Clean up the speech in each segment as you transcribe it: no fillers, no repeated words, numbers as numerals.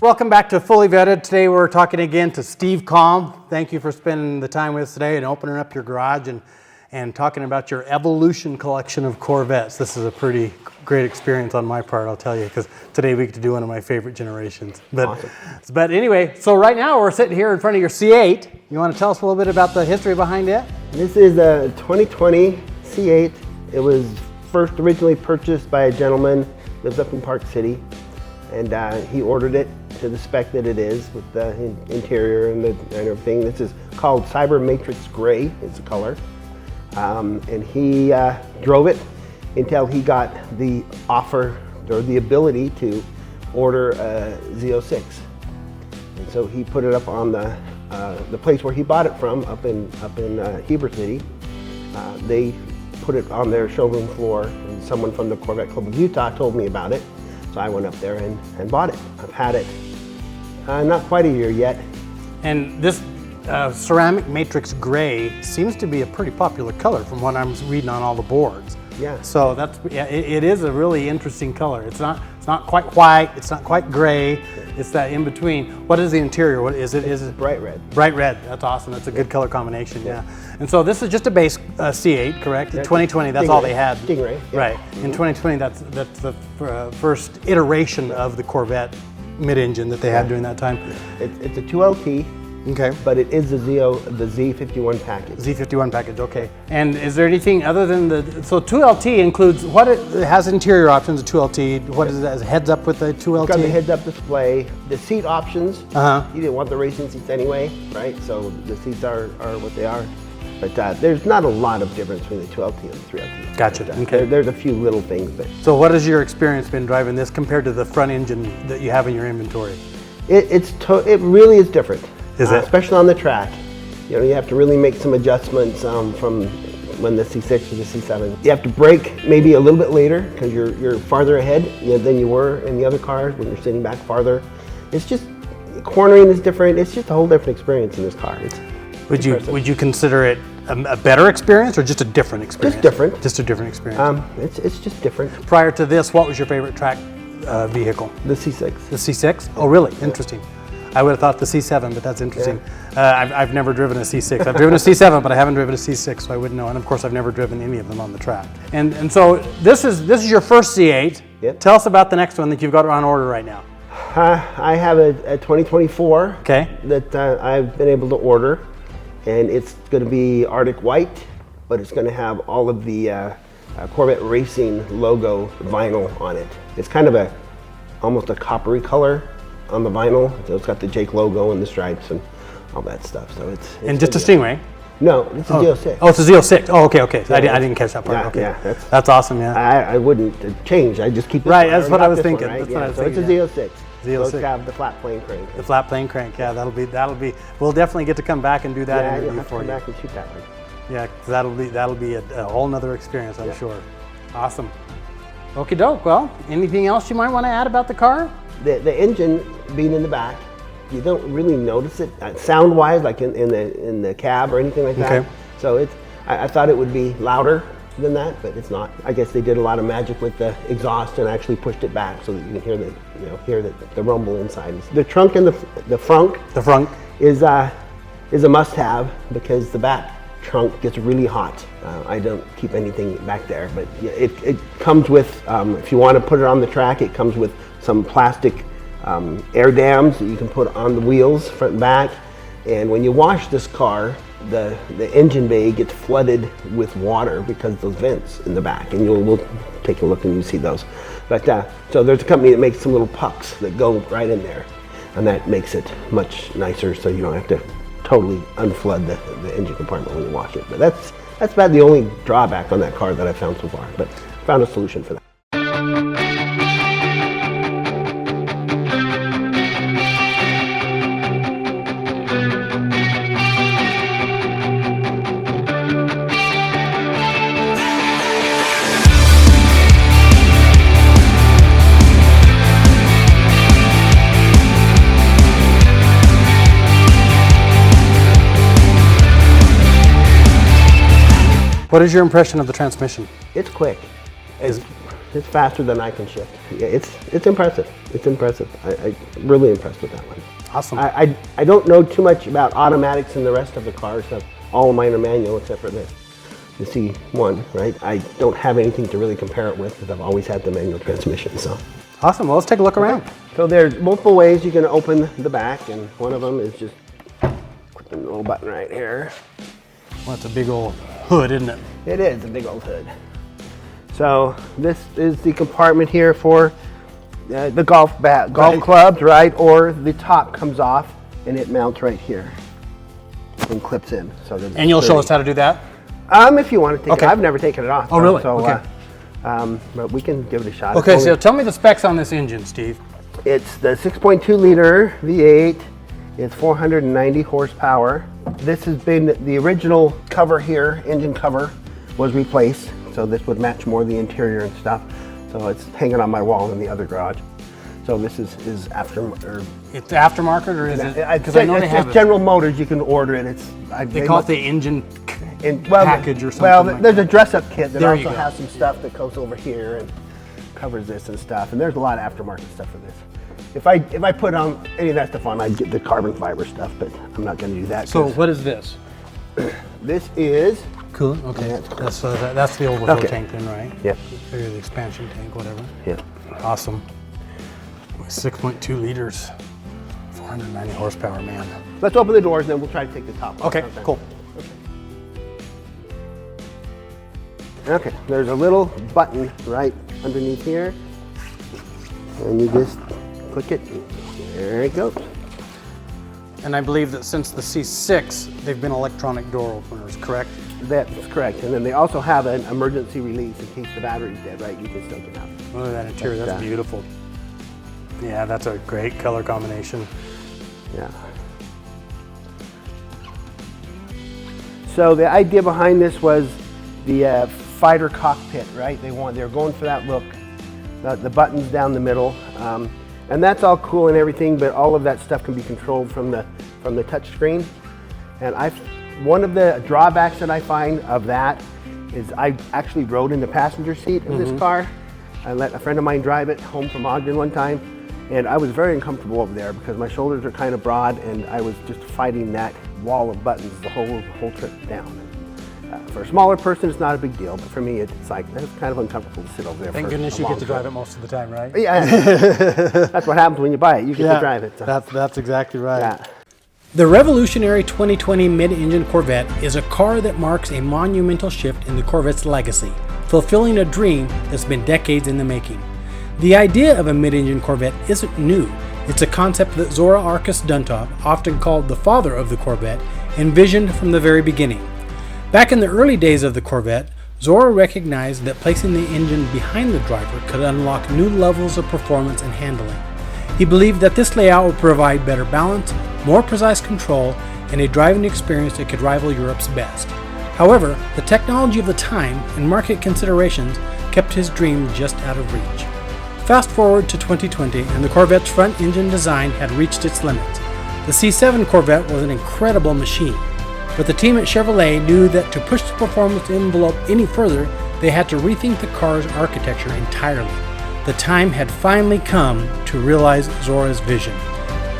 Welcome back to Fully Vetted. Today we're talking again to Steve Kalm. Thank you for spending the time with us today and opening up your garage and talking about your Evolution collection of Corvettes. This is a pretty great experience on my part, I'll tell you, because today we get to do one of my favorite generations. Awesome. But anyway, so right now we're sitting here in front of your C8. You want to tell us a little bit about the history behind it? This is a 2020 C8. It was first originally purchased by a gentleman, lives up in Park City, and he ordered it to the spec that it is with the interior and everything. This is called Cyber Matrix Gray, is the color. And he drove it until he got the offer or the ability to order a Z06. And so he put it up on the place where he bought it from, up in Heber City. They put it on their showroom floor, and someone from the Corvette Club of Utah told me about it. So I went up there and bought it. I've had it not quite a year yet. And this ceramic matrix gray seems to be a pretty popular color from what I'm reading on all the boards. Yeah. So that's it is a really interesting color. It's not quite white. It's not quite gray. It's that in between. What is the interior? What is it? Is it bright red? Bright red. That's awesome. That's a good color combination. Yeah. And so this is just a base C8, correct? In 2020, that's all they had. Stingray. Yeah. Right. In 2020, that's the first iteration of the Corvette mid-engine that they had during that time. It's a 2LT. Okay. But it is the Z51 package. Z51 package, okay. And is there anything other than so 2LT includes, what it has interior options, a 2LT, what is it, has heads up with the 2LT? It's got the heads up display, the seat options. You didn't want the racing seats anyway, right? So the seats are what they are. But there's not a lot of difference between the 2LT and the 3LT. Gotcha, okay. There's a few little things. But so what has your experience been driving this compared to the front engine that you have in your inventory? It really is different. Is it? Especially on the track. You know, you have to really make some adjustments from when the C6 to the C7. You have to brake maybe a little bit later because you're farther ahead than you were in the other cars when you're sitting back farther. It's just, cornering is different. It's just a whole different experience in this car. Would you consider it a better experience or just a different experience? Just different. Just a different experience. It's just different. Prior to this, what was your favorite track vehicle? The C6. The C6? Oh, really? Interesting. I would have thought the C7, but that's interesting. Yeah. I've never driven a C6. I've driven a C7, but I haven't driven a C6, so I wouldn't know. And of course, I've never driven any of them on the track. And so this is your first C8. Yep. Tell us about the next one that you've got on order right now. I have a 2024 that I've been able to order, and it's going to be Arctic white, but it's going to have all of the Corvette Racing logo vinyl on it. It's kind of almost a coppery color on the vinyl, so it's got the Jake logo and the stripes and all that stuff. So it's and just a Stingray? No, it's a Z06. Oh, it's a Z06. Oh, okay. So I didn't catch that part. Yeah, okay. yeah, that's awesome. Yeah. I wouldn't change. I just keep it. Right. That's what I was thinking. Right? That's what I was so thinking. It's a Z06. Z06. So it's got the flat plane crank. The flat plane crank. Yeah, that'll be. We'll definitely get to come back and do that interview for you. Yeah, come back and shoot that one. Yeah, because that'll be a whole nother experience, I'm sure. Awesome. Okie doke. Well, anything else you might want to add about the car? The engine being in the back, you don't really notice it sound-wise, like in the cab or anything like that. Okay. So I thought it would be louder than that, but it's not. I guess they did a lot of magic with the exhaust and actually pushed it back so that you can hear the rumble inside. The trunk and the frunk. The frunk is a must-have because the back trunk gets really hot. I don't keep anything back there, but it comes with, if you want to put it on the track, it comes with some plastic air dams that you can put on the wheels, front and back. And when you wash this car, the engine bay gets flooded with water because of those vents in the back. And we'll take a look and you see those. But so there's a company that makes some little pucks that go right in there. And that makes it much nicer so you don't have to totally unflood the engine compartment when you wash it. But that's about the only drawback on that car that I found so far. But found a solution for that. What is your impression of the transmission? It's quick. It's faster than I can shift. Yeah, it's impressive. It's impressive. I'm really impressed with that one. Awesome. I don't know too much about automatics in the rest of the cars. So all of mine are manual except for this. The C1, right? I don't have anything to really compare it with because I've always had the manual transmission. So Awesome. Well, let's take a look around. So there's multiple ways you can open the back, and one of them is just click the little button right here. Well, it's a big old hood, isn't it? It is a big old hood. So this is the compartment here for the golf clubs, right? Or the top comes off and it mounts right here and clips in. So and you'll show us how to do that? If you want to take it. I've never taken it off. Oh, really? So, okay. But we can give it a shot. Okay, so tell me the specs on this engine, Steve. It's the 6.2 liter V8. It's 490 horsepower. This has been the original cover here, engine cover was replaced. So this would match more of the interior and stuff. So it's hanging on my wall in the other garage. So this is aftermarket. It's aftermarket, or is it? Because I know they have General Motors. You can order it. They call it the engine package or something. Well, like there's that. A dress-up kit that there also has some stuff that goes over here and covers this and stuff. And there's a lot of aftermarket stuff for this. If I put on any of that stuff on, I'd get the carbon fiber stuff, but I'm not going to do that. So what is this? This is coolant. Okay, yeah, that's the overflow tank then, right? Yeah. Or the expansion tank, whatever. Yeah. Awesome. 6.2 liters, 490 horsepower, man. Let's open the doors and then we'll try to take the top off. Okay, cool. Okay, there's a little button right underneath here. And you just click it, there it goes. And I believe that since the C6, they've been electronic door openers, correct? That's correct. And then they also have an emergency release in case the battery's dead, right? You can still get out. Look at that interior, that's beautiful. Yeah, that's a great color combination. Yeah. So the idea behind this was the fighter cockpit, right? They're going for that look. The buttons down the middle, and that's all cool and everything, but all of that stuff can be controlled from the touch screen. And one of the drawbacks that I find of that is I actually rode in the passenger seat of this car. I let a friend of mine drive it home from Ogden one time, and I was very uncomfortable over there because my shoulders are kind of broad, and I was just fighting that wall of buttons the whole trip down. For a smaller person, it's not a big deal, but for me, it's kind of uncomfortable to sit over there. Thank goodness you get to drive it most of the time, right? Yeah, that's what happens when you buy it. You get to drive it. So. That's exactly right. Yeah. The revolutionary 2020 mid-engine Corvette is a car that marks a monumental shift in the Corvette's legacy, fulfilling a dream that's been decades in the making. The idea of a mid-engine Corvette isn't new. It's a concept that Zora Arkus Duntov, often called the father of the Corvette, envisioned from the very beginning. Back in the early days of the Corvette, Zora recognized that placing the engine behind the driver could unlock new levels of performance and handling. He believed that this layout would provide better balance, more precise control, and a driving experience that could rival Europe's best. However, the technology of the time and market considerations kept his dream just out of reach. Fast forward to 2020, and the Corvette's front engine design had reached its limits. The C7 Corvette was an incredible machine, but the team at Chevrolet knew that to push the performance envelope any further, they had to rethink the car's architecture entirely. The time had finally come to realize Zora's vision.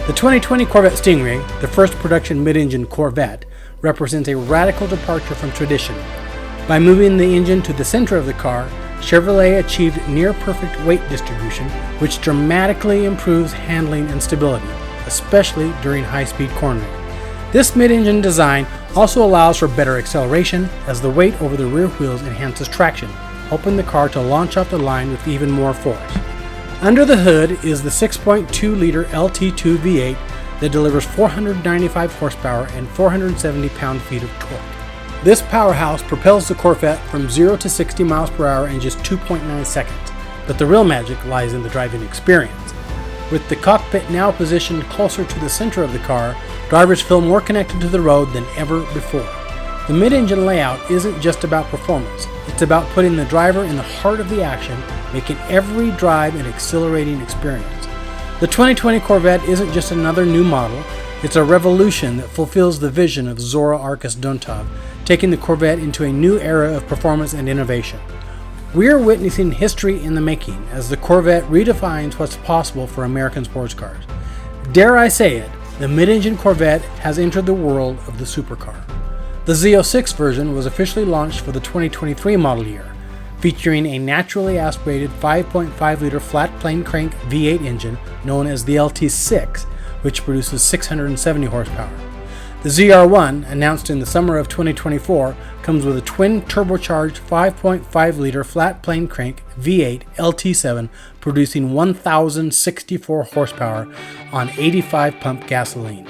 The 2020 Corvette Stingray, the first production mid-engine Corvette, represents a radical departure from tradition. By moving the engine to the center of the car, Chevrolet achieved near-perfect weight distribution, which dramatically improves handling and stability, especially during high-speed cornering. This mid-engine design also allows for better acceleration, as the weight over the rear wheels enhances traction, helping the car to launch off the line with even more force. Under the hood is the 6.2-liter LT2 V8 that delivers 495 horsepower and 470 pound-feet of torque. This powerhouse propels the Corvette from 0 to 60 miles per hour in just 2.9 seconds, but the real magic lies in the driving experience. With the cockpit now positioned closer to the center of the car, drivers feel more connected to the road than ever before. The mid-engine layout isn't just about performance, it's about putting the driver in the heart of the action, making every drive an exhilarating experience. The 2020 Corvette isn't just another new model, it's a revolution that fulfills the vision of Zora Arkus Duntov, taking the Corvette into a new era of performance and innovation. We are witnessing history in the making as the Corvette redefines what's possible for American sports cars. Dare I say it, the mid-engine Corvette has entered the world of the supercar. The Z06 version was officially launched for the 2023 model year, featuring a naturally aspirated 5.5-liter flat plane crank V8 engine known as the LT6, which produces 670 horsepower. The ZR1, announced in the summer of 2024, comes with a twin turbocharged 5.5-liter flat plane crank V8 LT7 producing 1,064 horsepower on 85 pump gasoline.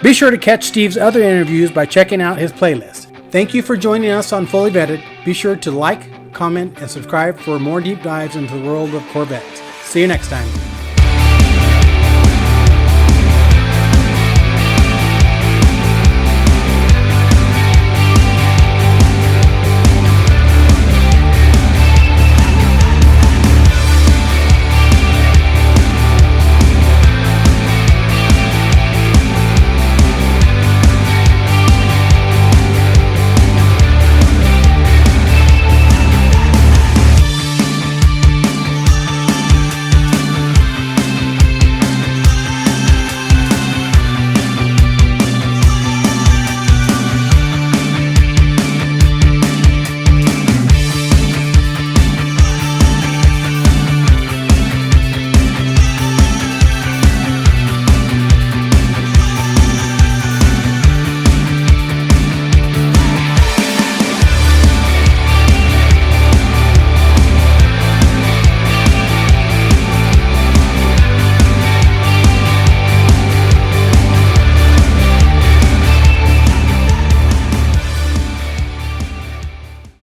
Be sure to catch Steve's other interviews by checking out his playlist. Thank you for joining us on Fully Vetted. Be sure to like, comment, and subscribe for more deep dives into the world of Corvettes. See you next time.